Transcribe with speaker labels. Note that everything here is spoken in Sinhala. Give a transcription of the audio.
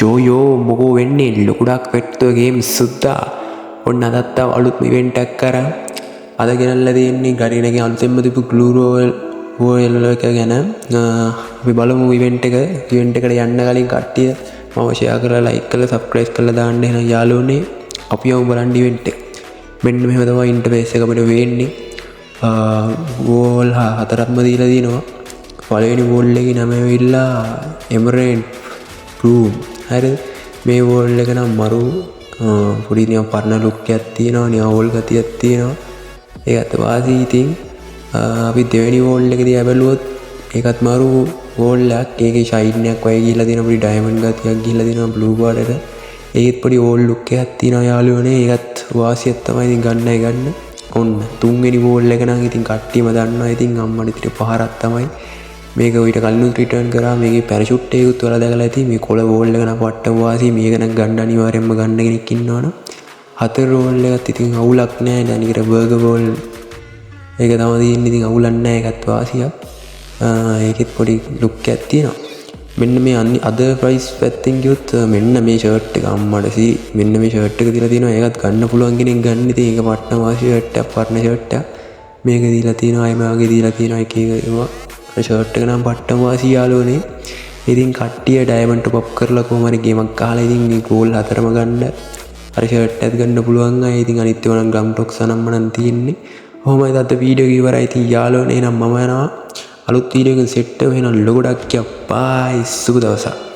Speaker 1: යෝ මොකෝ වෙන්නේ ලොකුඩක් වෙට්ටෝ ගේම් සුද්දා ඔන්න අදත් අලුත් ඉවෙන්ට් එකක් කරා අද ගෙනල්ලා තියෙන්නේ ගරිනගේ අන්තිම දීපු ග්ලූ රෝයල් එක ගැන අපි බලමු ඉවෙන්ට් එකට යන්න කලින් කට්ටිය මම ෂෙයා කරලා ලයික් කරලා සබ්ස්ක්‍රයිබ් කරලා දාන්න එහෙනම් යාළුවනේ අපි යමු බලන්න ඉවෙන්ට් එක මෙන්න මෙහෙම තමයි ඉන්ටර්ෆේස් එක අපිට වෙන්නේ ගෝල් හතරක්ම දීලා දිනවා පළවෙනි වෝල් එකේ නම ඇවිල්ලා එමරේට් රූම් හරිද මේ වෝල් එක නම් මරු පොඩි නිකන් පරණ ලුක් එකක් තියෙනවා නියෝල් ගතියක් තියෙනවා ඒකත් වාසි ඉතින් අපි දෙවෙනි වෝල් එක දිහා බැලුවොත් ඒකත් මරු වෝල් එකක් ඒකේ ෂයින් එකක් වගේ ගිහිල්ලා තියෙනවා පොඩි ඩයමන්ඩ් ගතියක් ගිහිල්ලා තියෙනවා බ්ලූ බෝඩර් ඒකෙත් පොඩි වෝල් ලුක් එකක් තියෙනවා යාළුවනේ ඒකත් වාසියක් තමයි ඉතින් ගන්න ඔන්න තුන්වෙනි වෝල් එක නම් ඉතින් කට්ටියම දන්නවා ඉතින් අම්මට ඉතින් පහරක් තමයි මේක ඊට කලින් රිටර්න් කරා මේකේ පැරෂුට් එකකුත් වල දැකලා ඇති මේ කොළ වෝල් එක නම් පට්ට වාසි මේක නම් ගන්න අනිවාර්යයෙන්ම ගන්න කෙනෙක් ඉන්නවනම් හතර වෝල් එකත් ඉතින් අවුලක් නැහැ දැන් ඉතින් බර්ගර් වෝල් ඒක තමයි තියෙන්නේ ඉතින් අවුලක් නැහැ ඒකත් වාසියක් ඒකෙත් පොඩි ලුක් එකක් තියෙනවා මෙන්න මේ අද ප්‍රයිස් පැත්තෙන් ගියොත් මෙන්න මේ ෂර්ට් එක අම්මට සී මෙන්න මේ ෂර්ට් එක දීලා තියෙනවා ඒකත් ගන්න පුළුවන් කෙනෙක් ගන්න ඉතින් ඒක පට්ට වාසි ෂර්ට් එකක් පරණ ෂර්ට් එකක් මේක දීලා තියෙනවා අය මාගේ දීලා තියෙනවා එක ඒවා ෂර්ට් එක නම් පට්ටම වාසි යාළුවනේ ඉතින් කට්ටිය ඩයමන්ඩ් පොප් කරලා කොහොම හරි ගේමක් ගහලා ඉතින් මේ ගෝල් හතරම ගන්න අර ෂර්ට් එකත් ගන්න පුළුවන් අය ඉතින් අනිත් ඒවා නම් ගම් ටොක්ස් නම්ම නම් තියෙන්නේ කොහොමද අද වීඩියෝ එක ඉවරයි ඉතින් යාළුවනේ එහෙනම් මම යනවා අලුත් වීඩියෝ එකකින් සෙට් වෙනවා ලොගොඩක් කියප්පයි සුබ දවසක්